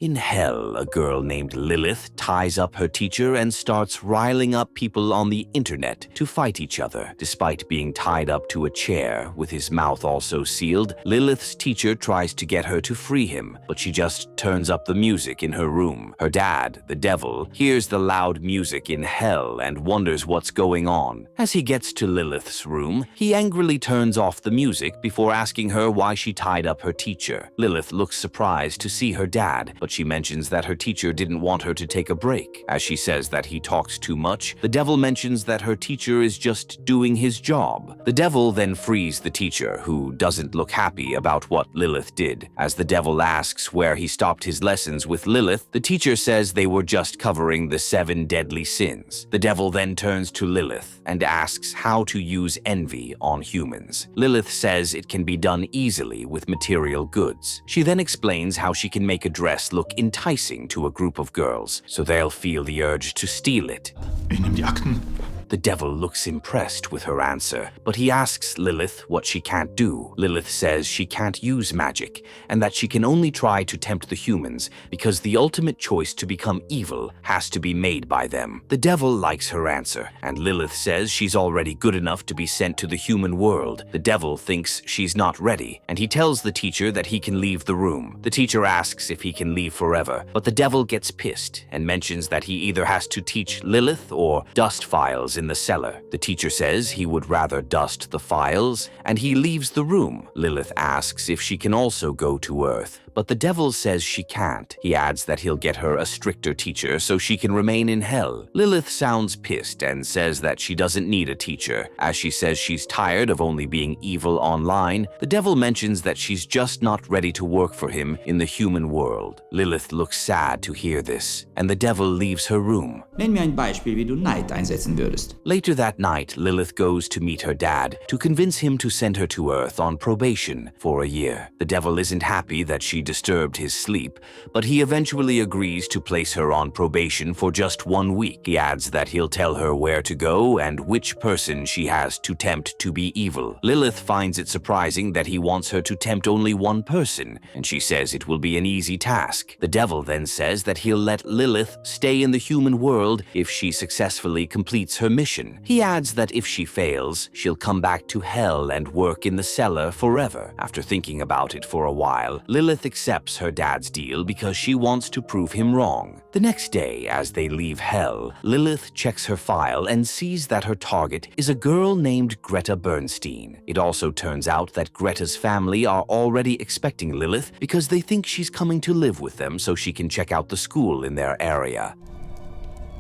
In hell, a girl named Lilith ties up her teacher and starts riling up people on the internet to fight each other. Despite being tied up to a chair, with his mouth also sealed, Lilith's teacher tries to get her to free him, but she just turns up the music in her room. Her dad, the devil, hears the loud music in hell and wonders what's going on. As he gets to Lilith's room, he angrily turns off the music before asking her why she tied up her teacher. Lilith looks surprised to see her dad, but she mentions that her teacher didn't want her to take a break. As she says that he talks too much, the devil mentions that her teacher is just doing his job. The devil then frees the teacher, who doesn't look happy about what Lilith did. As the devil asks where he stopped his lessons with Lilith, the teacher says they were just covering the 7 deadly sins. The devil then turns to Lilith and asks how to use envy on humans. Lilith says it can be done easily with material goods. She then explains how she can make a dress look enticing to a group of girls, so they'll feel the urge to steal it. Ich nehme die Akten. The devil looks impressed with her answer, but he asks Lilith what she can't do. Lilith says she can't use magic, and that she can only try to tempt the humans because the ultimate choice to become evil has to be made by them. The devil likes her answer, and Lilith says she's already good enough to be sent to the human world. The devil thinks she's not ready, and he tells the teacher that he can leave the room. The teacher asks if he can leave forever, but the devil gets pissed and mentions that he either has to teach Lilith or dust files in the cellar. The teacher says he would rather dust the files, and he leaves the room. Lilith asks if she can also go to Earth, but the devil says she can't. He adds that he'll get her a stricter teacher so she can remain in hell. Lilith sounds pissed and says that she doesn't need a teacher. As she says she's tired of only being evil online, the devil mentions that she's just not ready to work for him in the human world. Lilith looks sad to hear this, and the devil leaves her room. Nenn mir ein Beispiel, wie du Neid einsetzen würdest. Later that night, Lilith goes to meet her dad to convince him to send her to Earth on probation for a year. The devil isn't happy that she disturbed his sleep, but he eventually agrees to place her on probation for just 1 week. He adds that he'll tell her where to go and which person she has to tempt to be evil. Lilith finds it surprising that he wants her to tempt only one person, and she says it will be an easy task. The devil then says that he'll let Lilith stay in the human world if she successfully completes her mission. He adds that if she fails, she'll come back to hell and work in the cellar forever. After thinking about it for a while, Lilith accepts her dad's deal because she wants to prove him wrong. The next day, as they leave hell, Lilith checks her file and sees that her target is a girl named Greta Bernstein. It also turns out that Greta's family are already expecting Lilith because they think she's coming to live with them so she can check out the school in their area.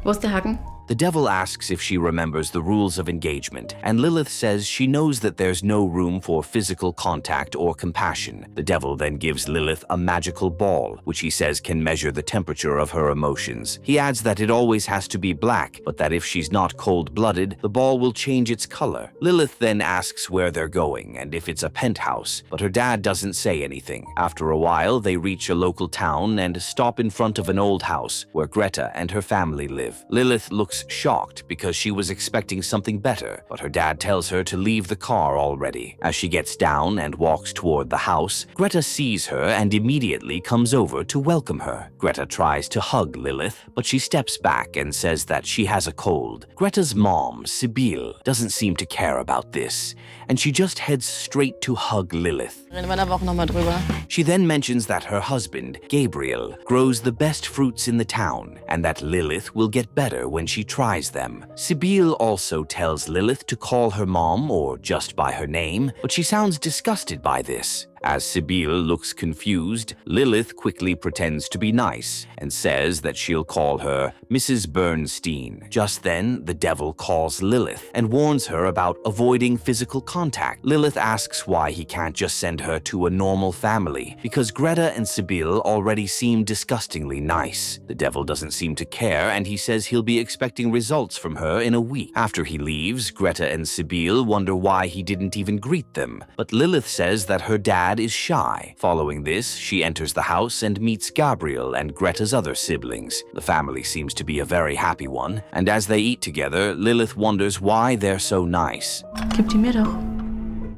Wo ist der Haken? The devil asks if she remembers the rules of engagement, and Lilith says she knows that there's no room for physical contact or compassion. The devil then gives Lilith a magical ball, which he says can measure the temperature of her emotions. He adds that it always has to be black, but that if she's not cold-blooded, the ball will change its color. Lilith then asks where they're going and if it's a penthouse, but her dad doesn't say anything. After a while, they reach a local town and stop in front of an old house where Greta and her family live. Lilith looks shocked because she was expecting something better, but her dad tells her to leave the car already. As she gets down and walks toward the house, Greta sees her and immediately comes over to welcome her. Greta tries to hug Lilith, but she steps back and says that she has a cold. Greta's mom, Sibylle, doesn't seem to care about this, and she just heads straight to hug Lilith. Reden wir da auch noch mal drüber. She then mentions that her husband, Gabriel, grows the best fruits in the town, and that Lilith will get better when she tries them. Sibylle also tells Lilith to call her mom or just by her name, but she sounds disgusted by this. As Sibylle looks confused, Lilith quickly pretends to be nice and says that she'll call her Mrs. Bernstein. Just then, the devil calls Lilith and warns her about avoiding physical contact. Lilith asks why he can't just send her to a normal family, because Greta and Sibylle already seem disgustingly nice. The devil doesn't seem to care, and he says he'll be expecting results from her in a week. After he leaves, Greta and Sibylle wonder why he didn't even greet them, but Lilith says that her dad is shy. Following this, she enters the house and meets Gabriel and Greta's other siblings. The family seems to be a very happy one, and as they eat together, Lilith wonders why they're so nice. Gib die mir doch.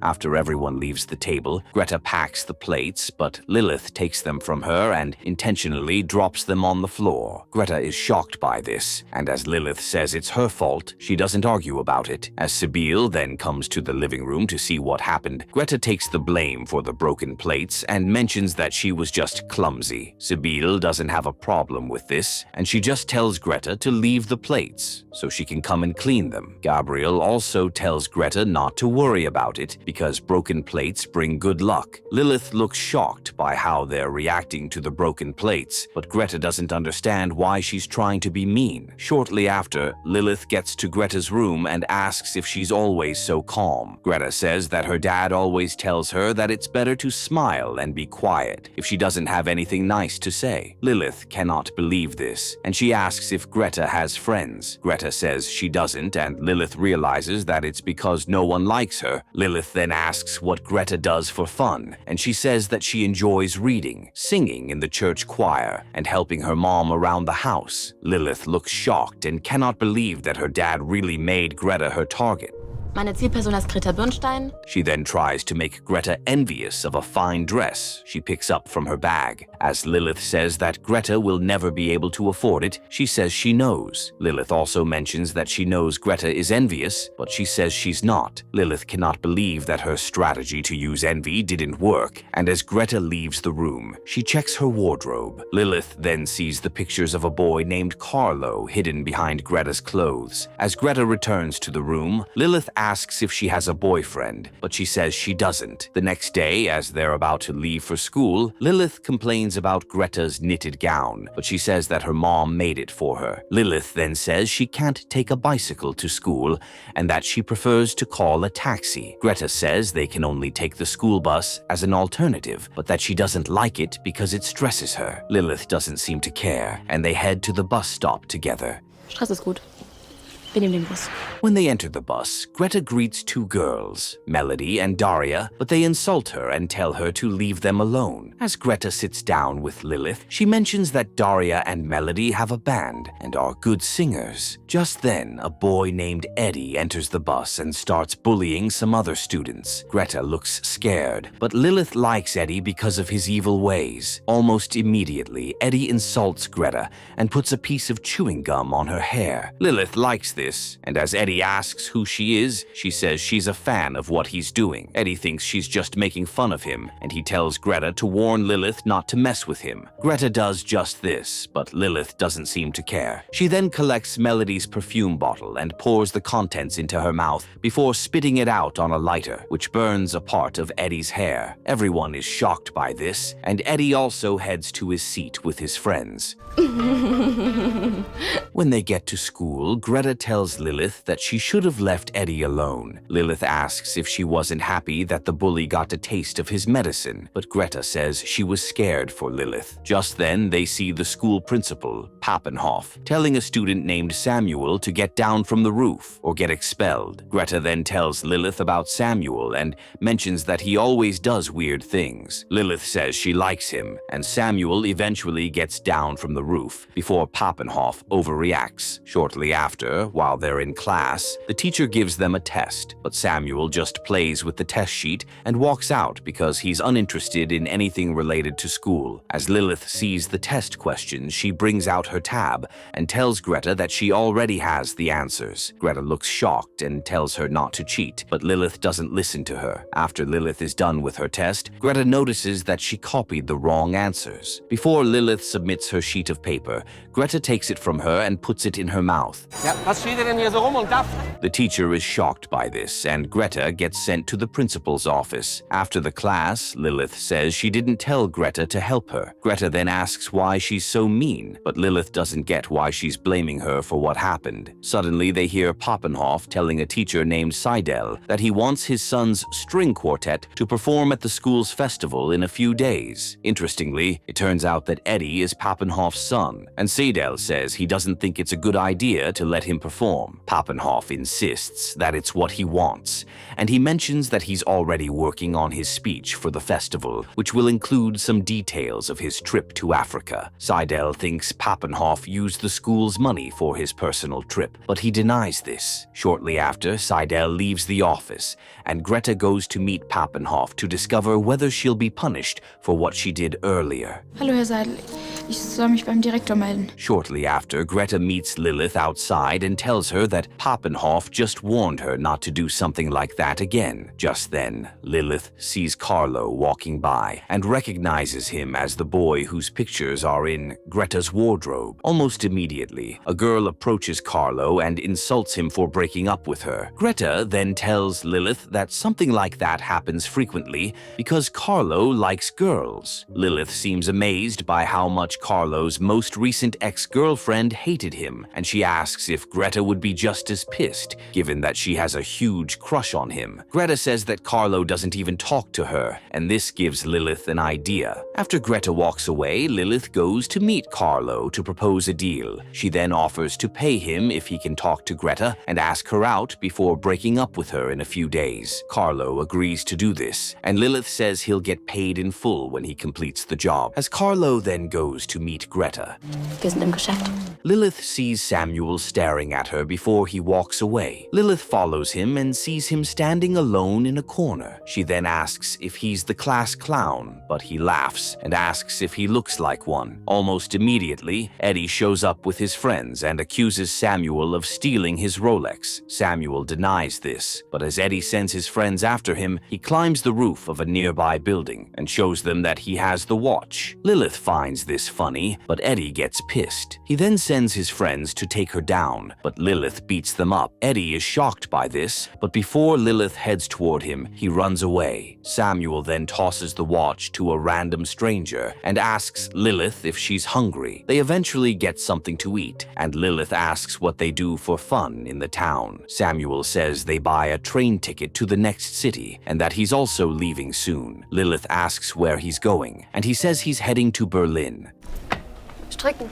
After everyone leaves the table, Greta packs the plates, but Lilith takes them from her and intentionally drops them on the floor. Greta is shocked by this, and as Lilith says it's her fault, she doesn't argue about it. As Sibyl then comes to the living room to see what happened, Greta takes the blame for the broken plates and mentions that she was just clumsy. Sibyl doesn't have a problem with this, and she just tells Greta to leave the plates so she can come and clean them. Gabriel also tells Greta not to worry about it because broken plates bring good luck. Lilith looks shocked by how they're reacting to the broken plates, but Greta doesn't understand why she's trying to be mean. Shortly after, Lilith gets to Greta's room and asks if she's always so calm. Greta says that her dad always tells her that it's better to smile and be quiet if she doesn't have anything nice to say. Lilith cannot believe this, and she asks if Greta has friends. Greta says she doesn't, and Lilith realizes that it's because no one likes her. Lilith then asks what Greta does for fun, and she says that she enjoys reading, singing in the church choir, and helping her mom around the house. Lilith looks shocked and cannot believe that her dad really made Greta her target. Meine Zielperson ist Greta Bernstein. She then tries to make Greta envious of a fine dress she picks up from her bag. As Lilith says that Greta will never be able to afford it, she says she knows. Lilith also mentions that she knows Greta is envious, but she says she's not. Lilith cannot believe that her strategy to use envy didn't work, and as Greta leaves the room, she checks her wardrobe. Lilith then sees the pictures of a boy named Carlo hidden behind Greta's clothes. As Greta returns to the room, Lilith asks if she has a boyfriend, but she says she doesn't. The next day, as they're about to leave for school, Lilith complains about Greta's knitted gown, but she says that her mom made it for her. Lilith then says she can't take a bicycle to school and that she prefers to call a taxi. Greta says they can only take the school bus as an alternative, but that she doesn't like it because it stresses her. Lilith doesn't seem to care, and they head to the bus stop together. Stress ist gut. Wir nehmen den Bus. When they enter the bus, Greta greets two girls, Melody and Daria, but they insult her and tell her to leave them alone. As Greta sits down with Lilith, she mentions that Daria and Melody have a band and are good singers. Just then, a boy named Eddie enters the bus and starts bullying some other students. Greta looks scared, but Lilith likes Eddie because of his evil ways. Almost immediately, Eddie insults Greta and puts a piece of chewing gum on her hair. Lilith likes this, and as Eddie asks who she is, she says she's a fan of what he's doing. Eddie thinks she's just making fun of him, and he tells Greta to warn Lilith not to mess with him. Greta does just this, but Lilith doesn't seem to care. She then collects Melody's perfume bottle and pours the contents into her mouth before spitting it out on a lighter, which burns a part of Eddie's hair. Everyone is shocked by this, and Eddie also heads to his seat with his friends. When they get to school, Greta tells Lilith that she should have left Eddie alone. Lilith asks if she wasn't happy that the bully got a taste of his medicine, but Greta says she was scared for Lilith. Just then, they see the school principal, Pappenhoff, telling a student named Samuel to get down from the roof or get expelled. Greta then tells Lilith about Samuel and mentions that he always does weird things. Lilith says she likes him, and Samuel eventually gets down from the roof before Pappenhoff overreacts. Shortly after, while they're in class, the teacher gives them a test, but Samuel just plays with the test sheet and walks out because he's uninterested in anything related to school. As Lilith sees the test questions, she brings out her tab and tells Greta that she already has the answers. Greta looks shocked and tells her not to cheat, but Lilith doesn't listen to her. After Lilith is done with her test, Greta notices that she copied the wrong answers. Before Lilith submits her sheet of paper, Greta takes it from her and puts it in her mouth. Ja, was steht denn hier so rum und darf? The teacher is shocked by this, and Greta gets sent to the principal's office. After the class, Lilith says she didn't tell Greta to help her. Greta then asks why she's so mean, but Lilith doesn't get why she's blaming her for what happened. Suddenly, they hear Pappenhoff telling a teacher named Seidel that he wants his son's string quartet to perform at the school's festival in a few days. Interestingly, it turns out that Eddie is Pappenhoff's son, and Seidel says he doesn't think it's a good idea to let him perform perform. Papenhof insists that it's what he wants, and he mentions that he's already working on his speech for the festival, which will include some details of his trip to Africa. Seidel thinks Papenhof used the school's money for his personal trip, but he denies this. Shortly after, Seidel leaves the office, and Greta goes to meet Papenhof to discover whether she'll be punished for what she did earlier. Hallo, Herr Seidel. Ich soll mich beim Direktor melden. Shortly after, Greta meets Lilith outside and tells her that Papenhof just warned her not to do something like that again. Just then, Lilith sees Carlo walking by and recognizes him as the boy whose pictures are in Greta's wardrobe. Almost immediately, a girl approaches Carlo and insults him for breaking up with her. Greta then tells Lilith that something like that happens frequently because Carlo likes girls. Lilith seems amazed by how much Carlo's most recent ex-girlfriend hated him, and she asks if Greta would be just as pissed, given that she has a huge crush on him. Greta says that Carlo doesn't even talk to her, and this gives Lilith an idea. After Greta walks away, Lilith goes to meet Carlo to propose a deal. She then offers to pay him if he can talk to Greta and ask her out before breaking up with her in a few days. Carlo agrees to do this, and Lilith says he'll get paid in full when he completes the job. As Carlo then goes to meet Greta, Wir sind im Geschäft. Lilith sees Samuel staring at her before he walks away. Lilith follows him and sees him standing alone in a corner. She then asks if he's the class clown, but he laughs and asks if he looks like one. Almost immediately, Eddie shows up with his friends and accuses Samuel of stealing his Rolex. Samuel denies this, but as Eddie sends his friends after him, he climbs the roof of a nearby building and shows them that he has the watch. Lilith finds this funny, but Eddie gets pissed. He then sends his friends to take her down, but Lilith beats them up. Eddie is shocked by this, but before Lilith heads toward him, he runs away. Samuel then tosses the watch to a random stranger and asks Lilith if she's hungry. They eventually get something to eat, and Lilith asks what they do for fun in the town. Samuel says they buy a train ticket to the next city and that he's also leaving soon. Lilith asks where he's going, and he says he's heading to Berlin. Stricken.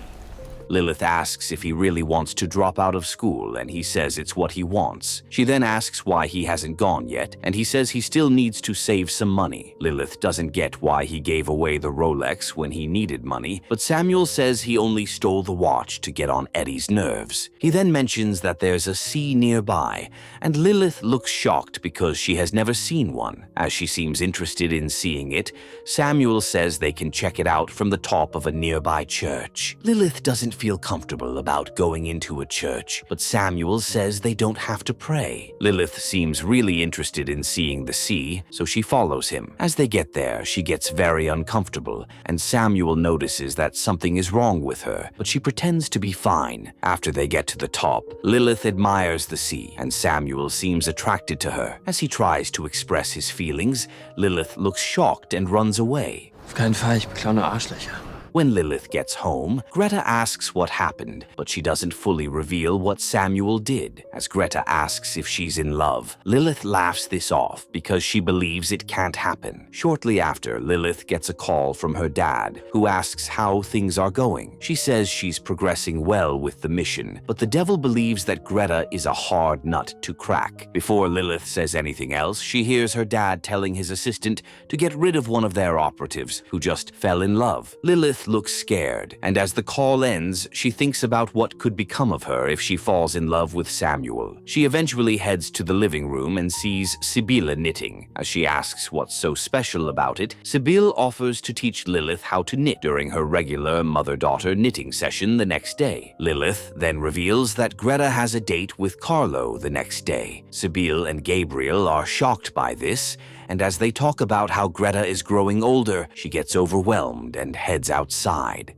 Lilith asks if he really wants to drop out of school, and he says it's what he wants. She then asks why he hasn't gone yet, and he says he still needs to save some money. Lilith doesn't get why he gave away the Rolex when he needed money, but Samuel says he only stole the watch to get on Eddie's nerves. He then mentions that there's a sea nearby, and Lilith looks shocked because she has never seen one. As she seems interested in seeing it, Samuel says they can check it out from the top of a nearby church. Lilith doesn't feel comfortable about going into a church, but Samuel says they don't have to pray. Lilith seems really interested in seeing the sea, so she follows him. As they get there, she gets very uncomfortable, and Samuel notices that something is wrong with her, but she pretends to be fine. After they get to the top, Lilith admires the sea, and Samuel seems attracted to her. As he tries to express his feelings, Lilith looks shocked and runs away. Auf keinen Fall, ich beklaue nur Arschlöcher. When Lilith gets home, Greta asks what happened, but she doesn't fully reveal what Samuel did. As Greta asks if she's in love, Lilith laughs this off because she believes it can't happen. Shortly after, Lilith gets a call from her dad, who asks how things are going. She says she's progressing well with the mission, but the devil believes that Greta is a hard nut to crack. Before Lilith says anything else, she hears her dad telling his assistant to get rid of one of their operatives who just fell in love. Lilith looks scared, and as the call ends, she thinks about what could become of her if she falls in love with Samuel. She eventually heads to the living room and sees Sibylle knitting. As she asks what's so special about it, Sibylle offers to teach Lilith how to knit during her regular mother-daughter knitting session the next day. Lilith then reveals that Greta has a date with Carlo the next day. Sibylle and Gabriel are shocked by this, and as they talk about how Greta is growing older, she gets overwhelmed and heads outside.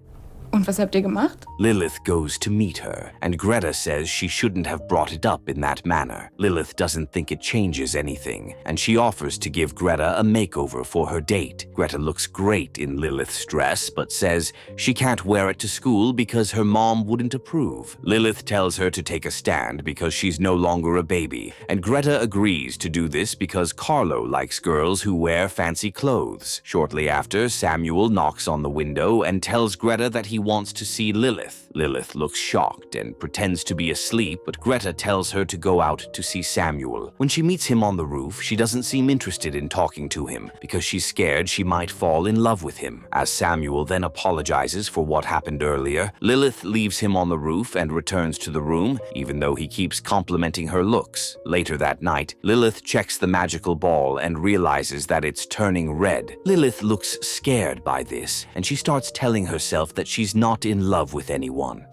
Und was habt ihr gemacht? Lilith goes to meet her, and Greta says she shouldn't have brought it up in that manner. Lilith doesn't think it changes anything, and she offers to give Greta a makeover for her date. Greta looks great in Lilith's dress, but says she can't wear it to school because her mom wouldn't approve. Lilith tells her to take a stand because she's no longer a baby, and Greta agrees to do this because Carlo likes girls who wear fancy clothes. Shortly after, Samuel knocks on the window and tells Greta that he wants to see Lilith. Lilith looks shocked and pretends to be asleep, but Greta tells her to go out to see Samuel. When she meets him on the roof, she doesn't seem interested in talking to him because she's scared she might fall in love with him. As Samuel then apologizes for what happened earlier, Lilith leaves him on the roof and returns to the room, even though he keeps complimenting her looks. Later that night, Lilith checks the magical ball and realizes that it's turning red. Lilith looks scared by this, and she starts telling herself that she's not in love with anyone.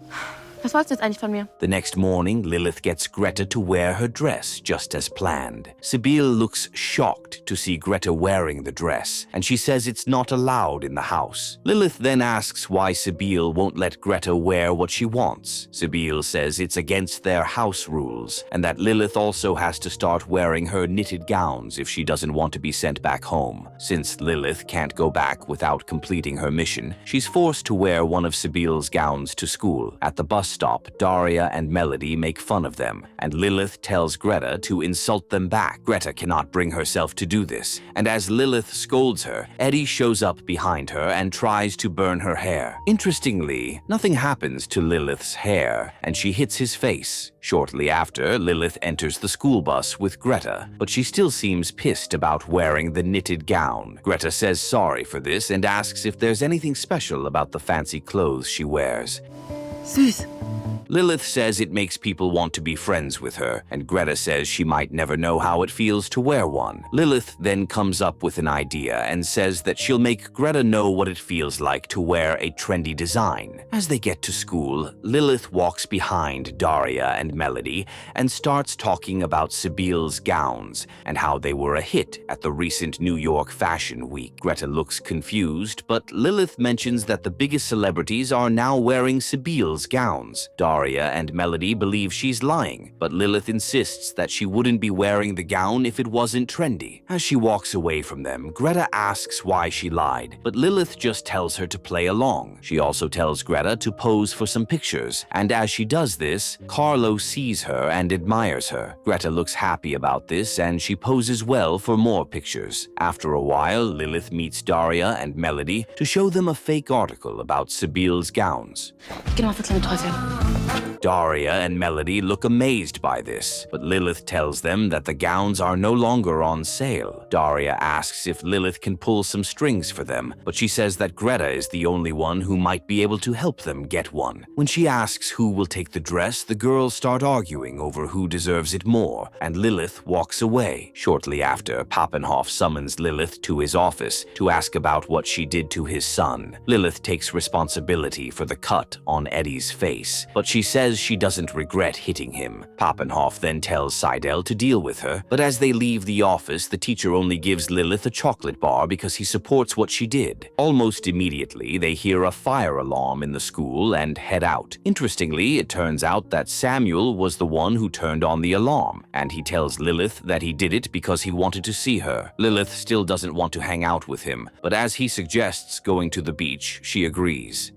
Was wolltest du jetzt eigentlich von mir? The next morning, Lilith gets Greta to wear her dress, just as planned. Sibyl looks shocked to see Greta wearing the dress, and she says it's not allowed in the house. Lilith then asks why Sibyl won't let Greta wear what she wants. Sibyl says it's against their house rules, and that Lilith also has to start wearing her knitted gowns if she doesn't want to be sent back home. Since Lilith can't go back without completing her mission, she's forced to wear one of Sibyl's gowns to school. At the bus stop, Daria and Melody make fun of them, and Lilith tells Greta to insult them back. Greta cannot bring herself to do this, and as Lilith scolds her, Eddie shows up behind her and tries to burn her hair. Interestingly, nothing happens to Lilith's hair, and she hits his face. Shortly after, Lilith enters the school bus with Greta, but she still seems pissed about wearing the knitted gown. Greta says sorry for this and asks if there's anything special about the fancy clothes she wears. Süß. Lilith says it makes people want to be friends with her, and Greta says she might never know how it feels to wear one. Lilith then comes up with an idea and says that she'll make Greta know what it feels like to wear a trendy design. As they get to school, Lilith walks behind Daria and Melody and starts talking about Sibyl's gowns and how they were a hit at the recent New York Fashion Week. Greta looks confused, but Lilith mentions that the biggest celebrities are now wearing Sibyl's gowns. Daria and Melody believe she's lying, but Lilith insists that she wouldn't be wearing the gown if it wasn't trendy. As she walks away from them, Greta asks why she lied, but Lilith just tells her to play along. She also tells Greta to pose for some pictures, and as she does this, Carlo sees her and admires her. Greta looks happy about this, and she poses well for more pictures. After a while, Lilith meets Daria and Melody to show them a fake article about Sibyl's gowns. Genau, für kleine Teufel. Daria and Melody look amazed by this, but Lilith tells them that the gowns are no longer on sale. Daria asks if Lilith can pull some strings for them, but she says that Greta is the only one who might be able to help them get one. When she asks who will take the dress, the girls start arguing over who deserves it more, and Lilith walks away. Shortly after, Pappenhoff summons Lilith to his office to ask about what she did to his son. Lilith takes responsibility for the cut on Eddie's face, but she says she doesn't regret hitting him. Pappenhoff then tells Seidel to deal with her, but as they leave the office, the teacher only gives Lilith a chocolate bar because he supports what she did. Almost immediately, they hear a fire alarm in the school and head out. Interestingly, it turns out that Samuel was the one who turned on the alarm, and he tells Lilith that he did it because he wanted to see her. Lilith still doesn't want to hang out with him, but as he suggests going to the beach, she agrees.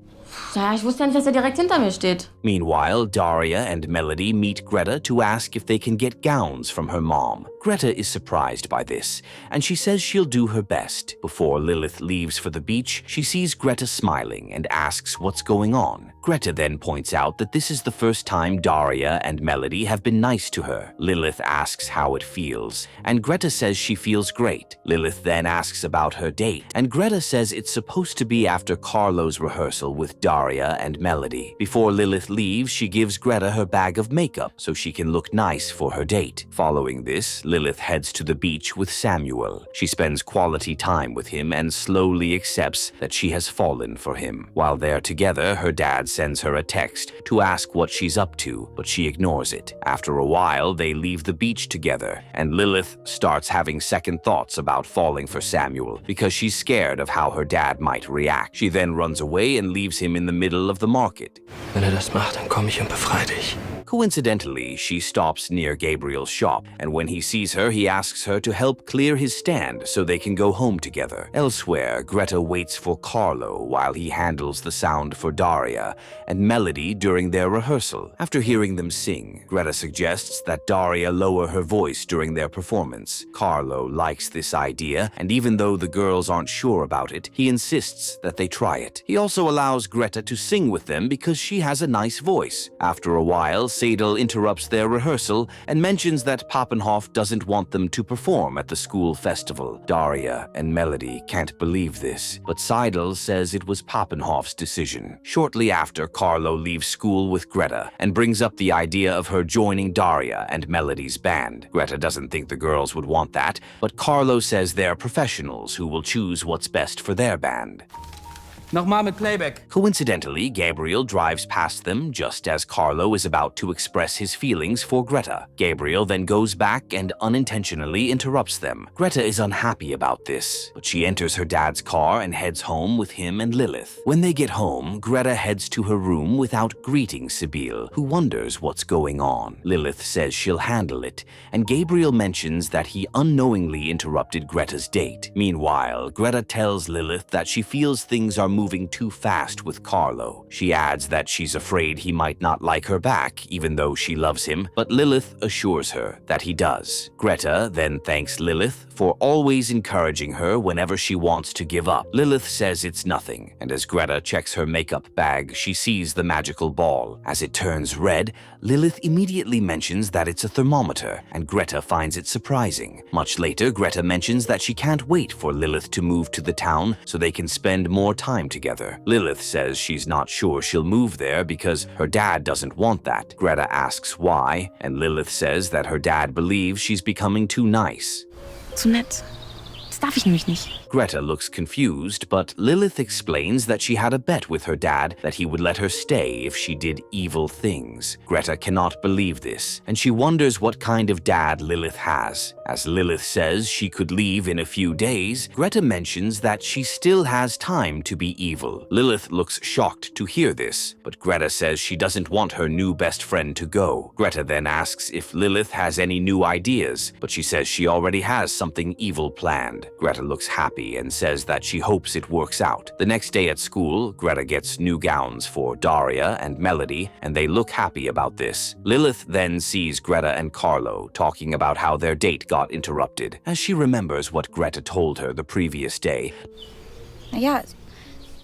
Ja, ich wusste ja nicht, dass er direkt hinter mir steht. Meanwhile, Daria and Melody meet Greta to ask if they can get gowns from her mom. Greta is surprised by this, and she says she'll do her best. Before Lilith leaves for the beach, she sees Greta smiling and asks what's going on. Greta then points out that this is the first time Daria and Melody have been nice to her. Lilith asks how it feels, and Greta says she feels great. Lilith then asks about her date, and Greta says it's supposed to be after Carlo's rehearsal with Daria and Melody. Before Lilith leaves, she gives Greta her bag of makeup so she can look nice for her date. Following this, Lilith heads to the beach with Samuel. She spends quality time with him and slowly accepts that she has fallen for him. While they're together, her dad sends her a text to ask what she's up to, but she ignores it. After a while, they leave the beach together, and Lilith starts having second thoughts about falling for Samuel because she's scared of how her dad might react. She then runs away and leaves him in the middle of the market. Wenn er das macht, dann komme ich und befreie dich. Coincidentally, she stops near Gabriel's shop, and when he sees her, he asks her to help clear his stand so they can go home together. Elsewhere, Greta waits for Carlo while he handles the sound for Daria and Melody during their rehearsal. After hearing them sing, Greta suggests that Daria lower her voice during their performance. Carlo likes this idea, and even though the girls aren't sure about it, he insists that they try it. He also allows Greta to sing with them because she has a nice voice. After a while, Sadel interrupts their rehearsal and mentions that Papenhof doesn't want them to perform at the school festival. Daria and Melody can't believe this, but Seidel says it was Papenhof's decision. Shortly after, Carlo leaves school with Greta and brings up the idea of her joining Daria and Melody's band. Greta doesn't think the girls would want that, but Carlo says they're professionals who will choose what's best for their band. Nochmal mit Playback. Coincidentally, Gabriel drives past them just as Carlo is about to express his feelings for Greta. Gabriel then goes back and unintentionally interrupts them. Greta is unhappy about this, but she enters her dad's car and heads home with him and Lilith. When they get home, Greta heads to her room without greeting Sibyl, who wonders what's going on. Lilith says she'll handle it, and Gabriel mentions that he unknowingly interrupted Greta's date. Meanwhile, Greta tells Lilith that she feels things are moving too fast with Carlo. She adds that she's afraid he might not like her back, even though she loves him, but Lilith assures her that he does. Greta then thanks Lilith for always encouraging her whenever she wants to give up. Lilith says it's nothing, and as Greta checks her makeup bag, she sees the magical ball. As it turns red, Lilith immediately mentions that it's a thermometer, and Greta finds it surprising. Much later, Greta mentions that she can't wait for Lilith to move to the town so they can spend more time together. Lilith says she's not sure she'll move there because her dad doesn't want that. Greta asks why, and Lilith says that her dad believes she's becoming too nice. Zu nett. Das darf ich nämlich nicht. Greta looks confused, but Lilith explains that she had a bet with her dad that he would let her stay if she did evil things. Greta cannot believe this, and she wonders what kind of dad Lilith has. As Lilith says she could leave in a few days, Greta mentions that she still has time to be evil. Lilith looks shocked to hear this, but Greta says she doesn't want her new best friend to go. Greta then asks if Lilith has any new ideas, but she says she already has something evil planned. Greta looks happy and says that she hopes it works out. The next day at school, Greta gets new gowns for Daria and Melody, and they look happy about this. Lilith then sees Greta and Carlo talking about how their date got interrupted. As she remembers what Greta told her the previous day, Naja,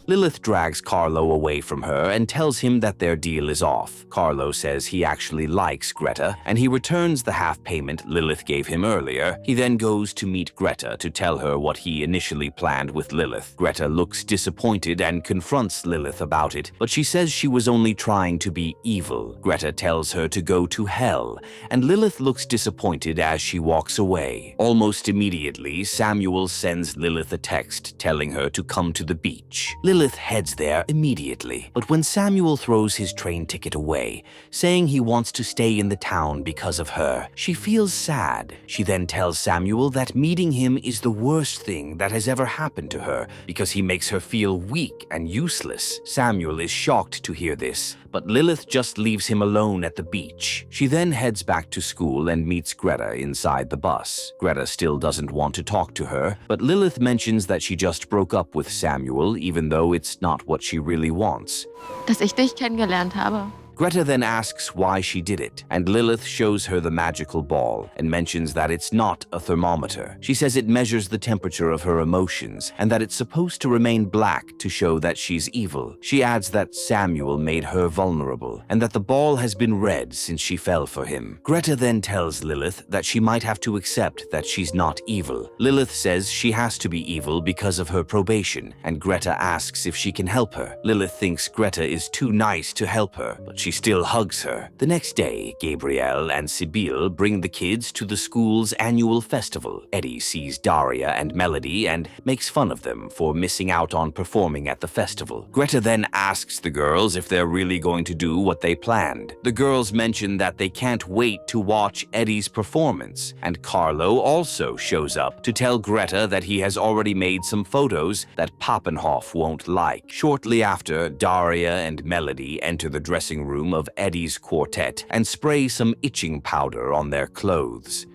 Lilith drags Carlo away from her and tells him that their deal is off. Carlo says he actually likes Greta, and he returns the half payment Lilith gave him earlier. He then goes to meet Greta to tell her what he initially planned with Lilith. Greta looks disappointed and confronts Lilith about it, but she says she was only trying to be evil. Greta tells her to go to hell, and Lilith looks disappointed as she walks away. Almost immediately, Samuel sends Lilith a text telling her to come to the beach. Lilith heads there immediately, but when Samuel throws his train ticket away, saying he wants to stay in the town because of her, she feels sad. She then tells Samuel that meeting him is the worst thing that has ever happened to her because he makes her feel weak and useless. Samuel is shocked to hear this, but Lilith just leaves him alone at the beach. She then heads back to school and meets Greta inside the bus. Greta still doesn't want to talk to her, but Lilith mentions that she just broke up with Samuel even though it's not what she really wants. Dass ich dich kennengelernt habe. Greta then asks why she did it, and Lilith shows her the magical ball and mentions that it's not a thermometer. She says it measures the temperature of her emotions and that it's supposed to remain black to show that she's evil. She adds that Samuel made her vulnerable and that the ball has been red since she fell for him. Greta then tells Lilith that she might have to accept that she's not evil. Lilith says she has to be evil because of her probation, and Greta asks if she can help her. Lilith thinks Greta is too nice to help her, but she still hugs her. The next day, Gabriel and Sibyl bring the kids to the school's annual festival. Eddie sees Daria and Melody and makes fun of them for missing out on performing at the festival. Greta then asks the girls if they're really going to do what they planned. The girls mention that they can't wait to watch Eddie's performance, and Carlo also shows up to tell Greta that he has already made some photos that Papenhof won't like. Shortly after, Daria and Melody enter the dressing room room of Eddie's quartet and spray some itching powder on their clothes.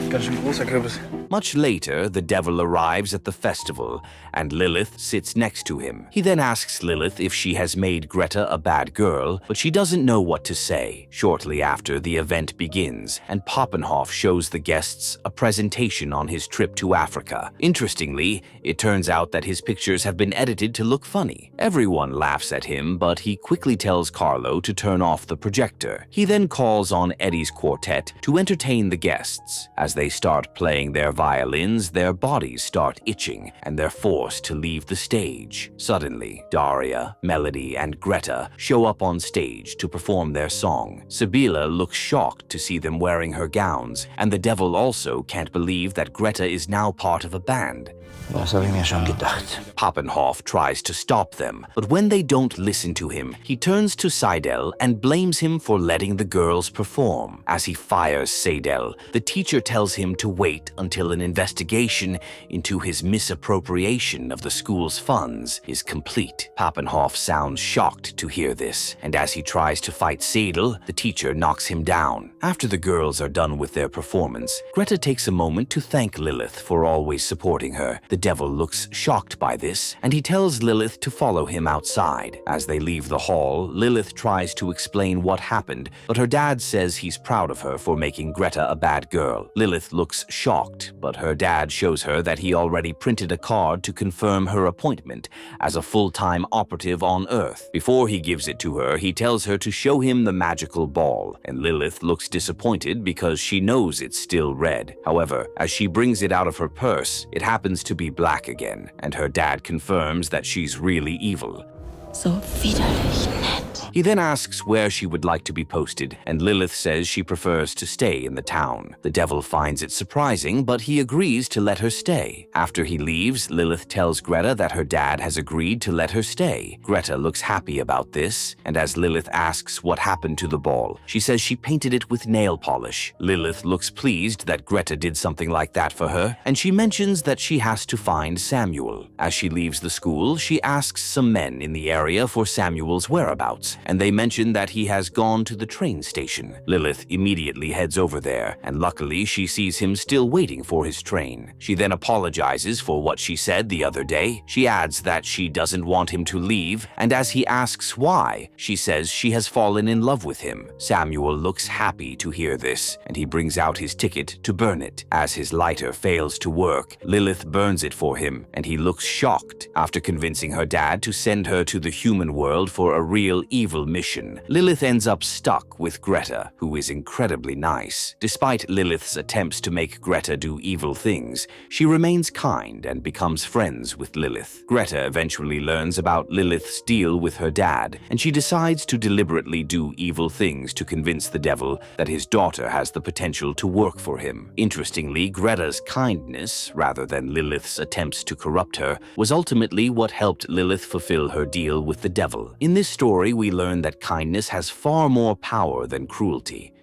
Ganz schön großer Kürbis. Much later, the devil arrives at the festival, and Lilith sits next to him. He then asks Lilith if she has made Greta a bad girl, but she doesn't know what to say. Shortly after, the event begins, and Poppenhoff shows the guests a presentation on his trip to Africa. Interestingly, it turns out that his pictures have been edited to look funny. Everyone laughs at him, but he quickly tells Carlo to turn off the projector. He then calls on Eddie's quartet to entertain the guests. As they start playing their violins, their bodies start itching, and they're forced to leave the stage. Suddenly, Daria, Melody, and Greta show up on stage to perform their song. Sibylla looks shocked to see them wearing her gowns, and the devil also can't believe that Greta is now part of a band. Das habe ich mir schon gedacht. Poppenhoff tries to stop them, but when they don't listen to him, he turns to Seidel and blames him for letting the girls perform. As he fires Seidel, the teacher tells him to wait until an investigation into his misappropriation of the school's funds is complete. Poppenhoff sounds shocked to hear this, and as he tries to fight Seidel, the teacher knocks him down. After the girls are done with their performance, Greta takes a moment to thank Lilith for always supporting her. The devil looks shocked by this, and he tells Lilith to follow him outside. As they leave the hall, Lilith tries to explain what happened, but her dad says he's proud of her for making Greta a bad girl. Lilith looks shocked, but her dad shows her that he already printed a card to confirm her appointment as a full-time operative on Earth. Before he gives it to her, he tells her to show him the magical ball, and Lilith looks disappointed because she knows it's still red. However, as she brings it out of her purse, it happens to be black again, and her dad confirms that she's really evil. So widerlich nett. He then asks where she would like to be posted, and Lilith says she prefers to stay in the town. The devil finds it surprising, but he agrees to let her stay. After he leaves, Lilith tells Greta that her dad has agreed to let her stay. Greta looks happy about this, and as Lilith asks what happened to the ball, she says she painted it with nail polish. Lilith looks pleased that Greta did something like that for her, and she mentions that she has to find Samuel. As she leaves the school, she asks some men in the area for Samuel's whereabouts, and they mention that he has gone to the train station. Lilith immediately heads over there, and luckily she sees him still waiting for his train. She then apologizes for what she said the other day. She adds that she doesn't want him to leave, and as he asks why, she says she has fallen in love with him. Samuel looks happy to hear this, and he brings out his ticket to burn it. As his lighter fails to work, Lilith burns it for him, and he looks shocked. After convincing her dad to send her to the human world for a real evil mission, Lilith ends up stuck with Greta, who is incredibly nice. Despite Lilith's attempts to make Greta do evil things, she remains kind and becomes friends with Lilith. Greta eventually learns about Lilith's deal with her dad, and she decides to deliberately do evil things to convince the devil that his daughter has the potential to work for him. Interestingly, Greta's kindness, rather than Lilith's attempts to corrupt her, was ultimately what helped Lilith fulfill her deal with the devil. In this story, we learn that kindness has far more power than cruelty.